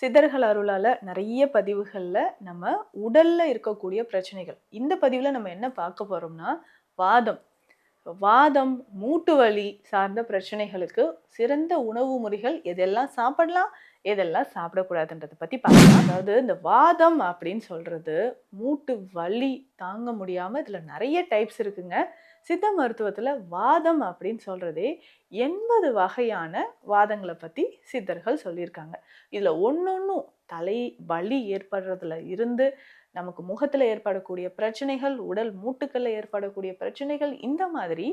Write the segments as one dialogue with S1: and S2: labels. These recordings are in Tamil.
S1: சித்தர்கள் அருளால நிறைய பதிவுகள்ல நம்ம உடல்ல இருக்கக்கூடிய பிரச்சனைகள். இந்த பதிவுல நம்ம என்ன பார்க்க போறோம்னா, வாதம். வாதம், மூட்டு வலி சார்ந்த பிரச்சனைகளுக்கு சிறந்த உணவு முறைகள் எதெல்லாம் சாப்பிடலாம், எதெல்லாம் சாப்பிடக்கூடாதுன்றத பத்தி பார்க்கலாம். அதாவது இந்த வாதம் அப்படின்னு சொல்றது, மூட்டு வலி தாங்க முடியாம இதுல நிறைய டைப்ஸ் இருக்குங்க. சித்த மருத்துவத்துல வாதம் அப்படின்னு சொல்றதே 80 வகையான வாதங்கள பத்தி சித்தர்கள் சொல்லியிருக்காங்க. இதுல ஒண்ணொண்ணும் தலை வலி ஏற்படுறதுல இருந்து நமக்கு முகத்துல ஏற்படக்கூடிய பிரச்சனைகள், உடல் மூட்டுக்கள்ல ஏற்படக்கூடிய பிரச்சனைகள், இந்த மாதிரி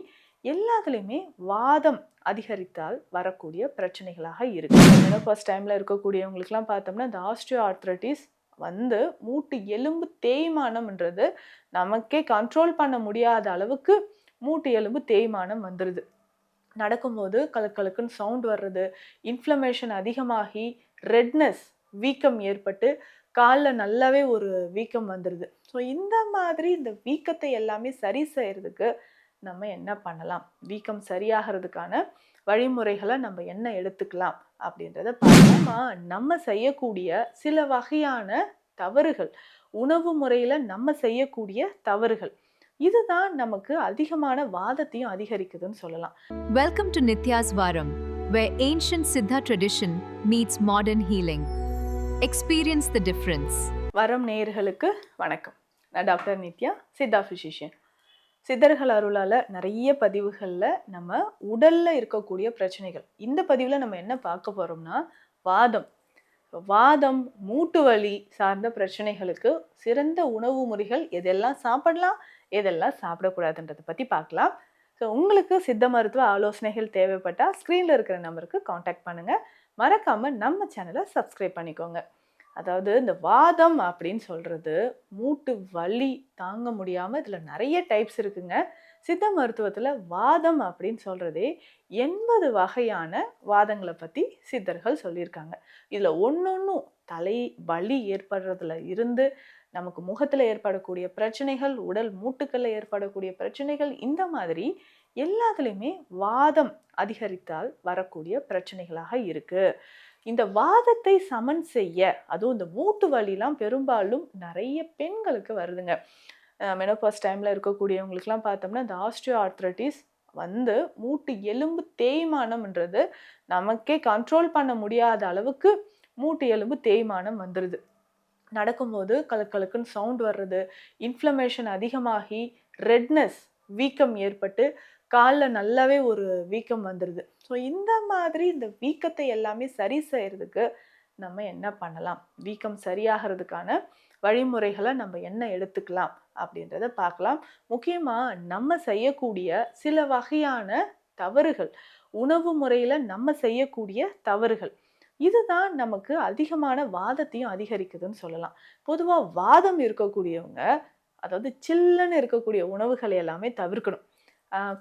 S1: எல்லாத்துலயுமே வாதம் அதிகரித்தால் வரக்கூடிய பிரச்சனைகளாக இருக்கு. மெனோபாஸ் டைம்ல இருக்கக்கூடியவங்களுக்குலாம் பார்த்தோம்னா இந்த ஆஸ்டியோ ஆர்த்ரைட்டிஸ் வந்து மூட்டு எலும்பு தேய்மானம்ன்றது நமக்கே கண்ட்ரோல் பண்ண முடியாத அளவுக்கு மூட்டு எலும்பு தேய்மானம் வந்துருது. நடக்கும்போது கலக்கலுக்குன்னு சவுண்ட் வர்றது, இன்ஃப்ளமேஷன் அதிகமாகி ரெட்னஸ் வீக்கம் ஏற்பட்டு காலில் நல்லாவே ஒரு வீக்கம் வந்துடுது. ஸோ இந்த மாதிரி இந்த வீக்கத்தை எல்லாமே சரி செய்யறதுக்கு நம்ம என்ன பண்ணலாம், வீக்கம் சரியாகிறதுக்கான வழிமுறைகளை நம்ம என்ன எடுத்துக்கலாம் அப்படின்றத பார்க்கலாம். நம்ம செய்யக்கூடிய சில வகையான தவறுகள், உணவு முறையில நம்ம செய்யக்கூடிய தவறுகள், இதுதான் நமக்கு அதிகமான வாதத்தையும் அதிகரிக்குதுன்னு சொல்லலாம்.
S2: Welcome to Nitya's Varam, where ancient Siddha tradition meets modern healing. Experience the difference.
S1: வரம் நேயர்களுக்கு வணக்கம். நான் டாக்டர் நித்யா, சித்தா ஃபிசிஷியன். சித்தர்கள் அருளால நிறைய பதிவுகள்ல நம்ம உடல்ல இருக்கக்கூடிய பிரச்சனைகள், இந்த பதிவுல நம்ம என்ன பார்க்க போறோம்னா, வாதம். வாதம், மூட்டு வலி சார்ந்த பிரச்சனைகளுக்கு சிறந்த உணவு முறைகள் எதெல்லாம் சாப்பிடலாம், எதெல்லாம் சாப்பிடக்கூடாதுன்றதை பத்தி பார்க்கலாம். ஸோ உங்களுக்கு சித்த மருத்துவ ஆலோசனைகள் தேவைப்பட்டா ஸ்க்ரீன்ல இருக்கிற நம்பருக்கு காண்டாக்ட் பண்ணுங்க. மறக்காம நம்ம சேனலை சப்ஸ்கிரைப் பண்ணிக்கோங்க. அதாவது இந்த வாதம் அப்படின்னு சொல்றது மூட்டு வலி தாங்க முடியாம இதுல நிறைய டைப்ஸ் இருக்குங்க. சித்த மருத்துவத்துல வாதம் அப்படின்னு சொல்றதே 80 வகையான வாதங்களை பத்தி சித்தர்கள் சொல்லியிருக்காங்க. இதுல ஒன்னொன்னும் தலை வலி ஏற்படுறதுல இருந்து நமக்கு முகத்துல ஏற்படக்கூடிய பிரச்சனைகள், உடல் மூட்டுக்கள்ல ஏற்படக்கூடிய பிரச்சனைகள், இந்த மாதிரி எல்லாத்துலயுமே வாதம் அதிகரித்தால் வரக்கூடிய பிரச்சனைகளாக இருக்கு. இந்த வாதத்தை சமன் செய்ய, அதுவும் இந்த மூட்டு வலிலாம் பெரும்பாலும் நிறைய பெண்களுக்கு வருதுங்க. மெனோபாஸ் டைம்ல இருக்கக்கூடியவங்களுக்குலாம் பார்த்தோம்னா இந்த ஆஸ்டியோ ஆர்த்ரைட்டிஸ் வந்து மூட்டு எலும்பு தேய்மானம்ன்றது நமக்கே கண்ட்ரோல் பண்ண முடியாத அளவுக்கு மூட்டு எலும்பு தேய்மானம் வந்துடுது. நடக்கும்போது கலக்கலுக்குன்னு சவுண்ட் வர்றது, இன்ஃப்ளமேஷன் அதிகமாகி ரெட்னஸ் வீக்கம் ஏற்பட்டு காலில் நல்லாவே ஒரு வீக்கம் வந்துடுது. ஸோ இந்த மாதிரி இந்த வீக்கத்தை எல்லாமே சரி செய்யறதுக்கு நம்ம என்ன பண்ணலாம், வீக்கம் சரியாகிறதுக்கான வழிமுறைகளை நம்ம என்ன எடுத்துக்கலாம் அப்படின்றத பார்க்கலாம். முக்கியமாக நம்ம செய்யக்கூடிய சில வகையான தவறுகள், உணவு முறையில் நம்ம செய்யக்கூடிய தவறுகள், இதுதான் நமக்கு அதிகமான வாதத்தையும் அதிகரிக்குதுன்னு சொல்லலாம். பொதுவாக வாதம் இருக்கக்கூடியவங்க, அதாவது சில்லுன்னு இருக்கக்கூடிய உணவுகளை எல்லாமே தவிர்க்கணும்.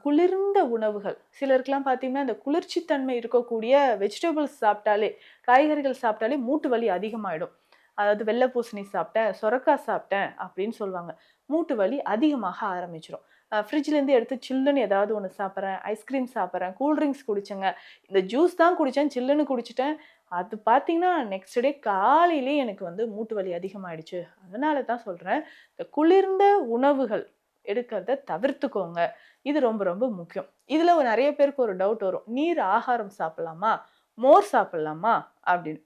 S1: குளிர்ந்த உணவுகள், சிலருக்குலாம் பார்த்தீங்கன்னா இந்த குளிர்ச்சித்தன்மை இருக்கக்கூடிய வெஜிடபிள்ஸ் சாப்பிட்டாலே, காய்கறிகள் சாப்பிட்டாலே மூட்டு வலி அதிகமாகிடும். அதாவது வெள்ளை பூசணி சாப்பிட்டேன், சொரக்காய் சாப்பிட்டேன் அப்படின்னு சொல்லுவாங்க, மூட்டு வலி அதிகமாக ஆரம்பிச்சிடும். ஃப்ரிட்ஜ்லேருந்து எடுத்து சில்லுன்னு ஏதாவது ஒன்று சாப்பிட்றேன், ஐஸ்கிரீம் சாப்பிட்றேன், கூல்ட்ரிங்க்ஸ் குடிச்சேங்க, இந்த ஜூஸ் தான் குடித்தேன், சில்லுன்னு குடிச்சிட்டேன், அது பார்த்தீங்கன்னா நெக்ஸ்ட் டே காலையிலே எனக்கு வந்து மூட்டு வலி அதிகமாகிடுச்சு. அதனால தான் சொல்கிறேன், இந்த குளிர்ந்த உணவுகள் எடுக்கிறத தவிர்த்துக்கோங்க. இது ரொம்ப ரொம்ப முக்கியம். இதுல நிறைய பேருக்கு ஒரு டவுட் வரும், நீர் ஆகாரம் சாப்பிடலாமா, மோர் சாப்பிடலாமா அப்படின்னு.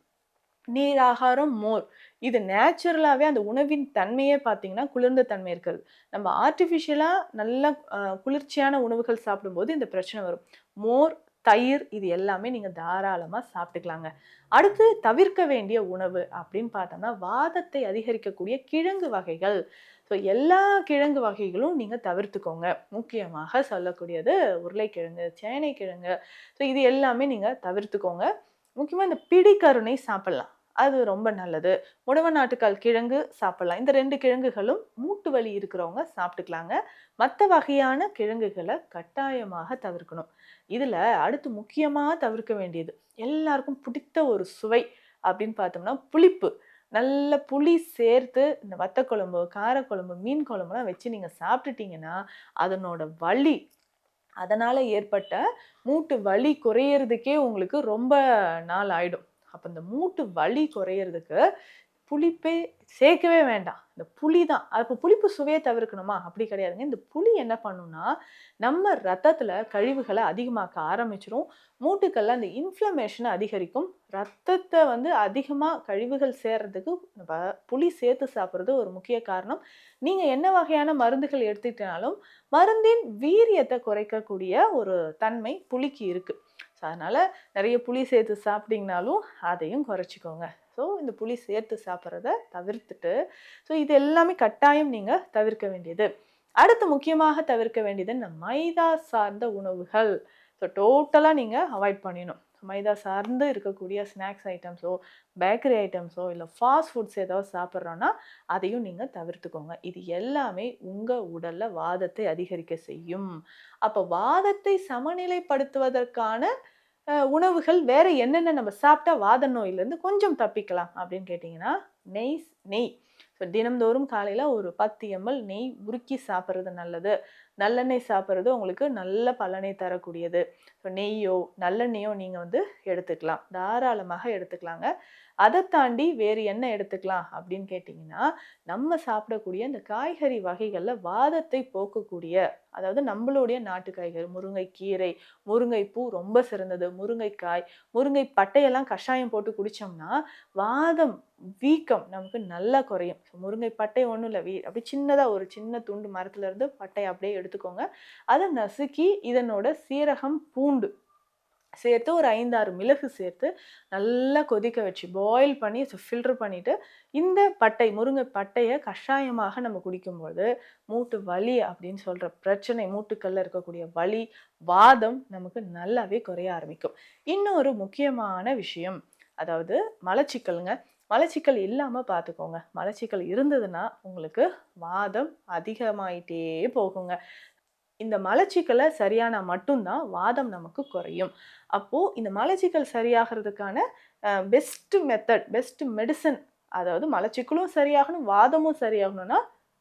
S1: நீர் ஆகாரம், மோர், இது நேச்சுரலாவே அந்த உணவின் தன்மையே பார்த்தீங்கன்னா குளிர்ந்த தன்மை இருக்கிறது. நம்ம ஆர்டிஃபிஷியலா நல்ல குளிர்ச்சியான உணவுகள் சாப்பிடும்போது இந்த பிரச்சனை வரும். மோர், தயிர், இது எல்லாமே நீங்க தாராளமா சாப்பிட்டுக்கலாங்க. அடுத்து தவிர்க்க வேண்டிய உணவு அப்படின்னு பார்த்தோம்னா வாதத்தை அதிகரிக்கக்கூடிய கிழங்கு வகைகள். ஸோ எல்லா கிழங்கு வகைகளும் நீங்க தவிர்த்துக்கோங்க. முக்கியமாக சொல்லக்கூடியது உருளைக்கிழங்கு, சேனைக்கிழங்கு, ஸோ இது எல்லாமே நீங்க தவிர்த்துக்கோங்க. முக்கியமா இந்த பிடிக்கருணை சாப்பிடலாம், அது ரொம்ப நல்லது. முடவ நாட்டுக்கால் கிழங்கு சாப்பிடலாம். இந்த 2 கிழங்குகளும் மூட்டு வலி இருக்கிறவங்க சாப்பிட்டுக்கலாங்க. மற்ற வகையான கிழங்குகளை கட்டாயமாக தவிர்க்கணும். இதுல அடுத்து முக்கியமா தவிர்க்க வேண்டியது, எல்லாருக்கும் பிடித்த ஒரு சுவை அப்படின்னு பார்த்தோம்னா புளிப்பு. நல்ல புளி சேர்த்து இந்த வத்த குழம்பு, காரக்குழம்பு, மீன் குழம்புலாம் வச்சு நீங்க சாப்பிட்டுட்டீங்கன்னா அதனோட வலி, அதனால ஏற்பட்ட மூட்டு வலி குறையறதுக்கே உங்களுக்கு ரொம்ப நாள் ஆயிடும். அப்போ இந்த மூட்டு வலி குறையிறதுக்கு புளிப்பே சேர்க்கவே வேண்டாம். இந்த புளி தான். அப்போ புளிப்பு சுவையை தவிர்க்கணுமா? அப்படி கிடையாதுங்க. இந்த புளி என்ன பண்ணும்னா, நம்ம ரத்தத்துல கழிவுகளை அதிகமாக்க ஆரம்பிச்சிரும். மூட்டுக்கள்ல அந்த இன்ஃப்ளமேஷனை அதிகரிக்கும். ரத்தத்தை வந்து அதிகமா கழிவுகள் சேர்றதுக்கு நம்ம புளி சேர்த்து சாப்பிட்றது ஒரு முக்கிய காரணம். நீங்க என்ன வகையான மருந்துகள் எடுத்துக்கிட்டாலும் மருந்தின் வீரியத்தை குறைக்கக்கூடிய ஒரு தன்மை புளிக்கு இருக்கு. ஸோ அதனால நிறைய புளி சேர்த்து சாப்பிட்டீங்கனாலும் அதையும் குறைச்சிக்கோங்க. ஸோ இந்த புளி சேர்த்து சாப்பிட்றத தவிர்த்துட்டு, ஸோ இது எல்லாமே கட்டாயம் நீங்கள் தவிர்க்க வேண்டியது. அடுத்து முக்கியமாக தவிர்க்க வேண்டியது இந்த மைதா சார்ந்த உணவுகள். ஸோ டோட்டலாக நீங்கள் அவாய்ட் பண்ணிடணும். மைதா சார்ந்து இருக்கக்கூடிய ஸ்நாக்ஸ் ஐட்டம்ஸோ, பேக்கரி ஐட்டம்ஸோ, இல்லை ஃபாஸ்ட் ஃபுட்ஸ் ஏதாவது சாப்பிட்றோன்னா அதையும் நீங்கள் தவிர்த்துக்கோங்க. இது எல்லாமே உங்கள் உடலில் வாதத்தை அதிகரிக்க செய்யும். அப்போ வாதத்தை சமநிலைப்படுத்துவதற்கான உணவுகள் வேற என்னென்ன நம்ம சாப்பிட்டா வாத நோயிலேருந்து கொஞ்சம் தப்பிக்கலாம் அப்படின்னு கேட்டிங்கன்னா, நெய். ஸோ தினம்தோறும் காலையில் ஒரு 10 ml நெய் உருக்கி சாப்பிட்றது நல்லது. நல்லெண்ணெய் சாப்பிட்றது உங்களுக்கு நல்ல பலனை தரக்கூடியது. ஸோ நெய்யோ நல்லெண்ணெயோ நீங்கள் வந்து எடுத்துக்கலாம், தாராளமாக எடுத்துக்கலாங்க. அதை தாண்டி வேறு என்ன எடுத்துக்கலாம் அப்படின்னு கேட்டிங்கன்னா, நம்ம சாப்பிடக்கூடிய இந்த காய்கறி வகைகளில் வாதத்தை போக்கக்கூடிய, அதாவது நம்மளுடைய நாட்டு காய்கறி, முருங்கைக்கீரை, முருங்கைப்பூ ரொம்ப சிறந்தது, முருங்கைக்காய், முருங்கை பட்டையெல்லாம் கஷாயம் போட்டு குடித்தோம்னா வாதம் வீக்கம் நமக்கு நல்லா குறையும். ஸோ முருங்கை பட்டை ஒன்றும் இல்லை, அப்படி சின்னதாக ஒரு சின்ன துண்டு மரத்துலேருந்து பட்டையை அப்படியே எடுத்துக்கோங்க. அதை நசுக்கி இதனோட சீரகம், பூண்டு சேர்த்து ஒரு 5-6 மிளகு சேர்த்து நல்லா கொதிக்க வச்சு பாயில் பண்ணி ஃபில்டர் பண்ணிவிட்டு இந்த பட்டை, முருங்கை பட்டையை கஷாயமாக நம்ம குடிக்கும்போது மூட்டு வலி அப்படின்னு சொல்கிற பிரச்சனை, மூட்டுக்கல்ல இருக்கக்கூடிய வலி, வாதம் நமக்கு நல்லாவே குறைய ஆரம்பிக்கும். இன்னொரு முக்கியமான விஷயம், அதாவது மலச்சிக்கலுங்க. மலச்சிக்கல் இல்லாமல் பார்த்துக்கோங்க. மலச்சிக்கல் இருந்ததுன்னா உங்களுக்கு வாதம் அதிகமாயிட்டே போகுங்க. இந்த மலச்சிக்கலை சரியானா மட்டும்தான் வாதம் நமக்கு குறையும். அப்போது இந்த மலச்சிக்கல் சரியாகிறதுக்கான பெஸ்ட் மெத்தட், பெஸ்ட் மெடிசன், அதாவது மலச்சிக்கலும் சரியாகணும், வாதமும் சரியாகணும்னா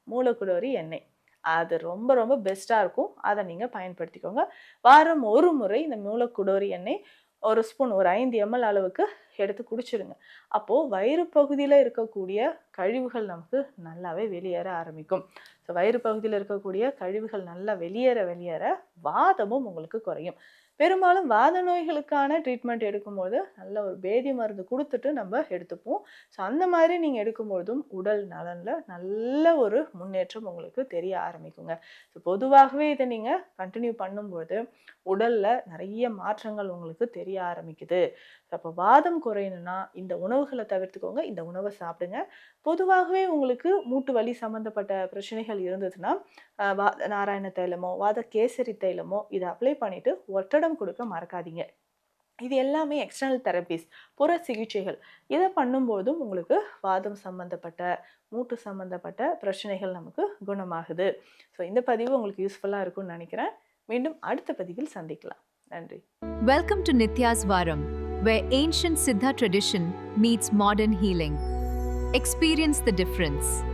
S1: மூலக்குடோரி எண்ணெய். அது ரொம்ப ரொம்ப பெஸ்ட்டாக இருக்கும். அதை நீங்கள் பயன்படுத்திக்கோங்க. வாரம் ஒரு முறை இந்த மூலக்குடோரி எண்ணெய் ஒரு ஸ்பூன், ஒரு 5 ml அளவுக்கு எடுத்து குடிச்சிடுங்க. அப்போது வயிறு பகுதியில் இருக்கக்கூடிய கழிவுகள் நமக்கு நல்லாவே வெளியேற ஆரம்பிக்கும். ஸோ வயிறு பகுதியில் இருக்கக்கூடிய கழிவுகள் நல்லா வெளியேற வாதமும் உங்களுக்கு குறையும். பெரும்பாலும் வாத நோய்களுக்கான ட்ரீட்மெண்ட் எடுக்கும்போது நல்ல ஒரு பேதி மருந்து கொடுத்துட்டு நம்ம எடுத்துப்போம். ஸோ அந்த மாதிரி நீங்கள் எடுக்கும்போதும் உடல் நலனில் நல்ல ஒரு முன்னேற்றம் உங்களுக்கு தெரிய ஆரம்பிக்குங்க. ஸோ பொதுவாகவே இதை நீங்கள் கண்டினியூ பண்ணும்போது உடலில் நிறைய மாற்றங்கள் உங்களுக்கு தெரிய ஆரம்பிக்குது. அப்போ வாதம் குறையணும்னா இந்த உணவுகளை தவிர்த்துக்கோங்க, இந்த உணவை சாப்பிடுங்க. பொதுவாகவே உங்களுக்கு மூட்டு வலி சம்மந்தப்பட்ட பிரச்சனைகள் இருந்ததுன்னா வாத நாராயண தைலமோ, வாத கேசரி தைலமோ இதை அப்ளை பண்ணிவிட்டு ஒற்றடம் கொடுக்க மறக்காதீங்க. இது எல்லாமே எக்ஸ்டர்னல் தெரபிஸ், புற சிகிச்சைகள். இதை பண்ணும்போதும் உங்களுக்கு வாதம் சம்மந்தப்பட்ட, மூட்டு சம்மந்தப்பட்ட பிரச்சனைகள் நமக்கு குணமாகுது. ஸோ இந்த பதிவு உங்களுக்கு யூஸ்ஃபுல்லாக இருக்கும்னு நினைக்கிறேன். மீண்டும் அடுத்த பதிவில் சந்திக்கலாம். நன்றி.
S2: Welcome to Nitya's Varam, where ancient Siddha tradition meets modern healing. Experience the difference.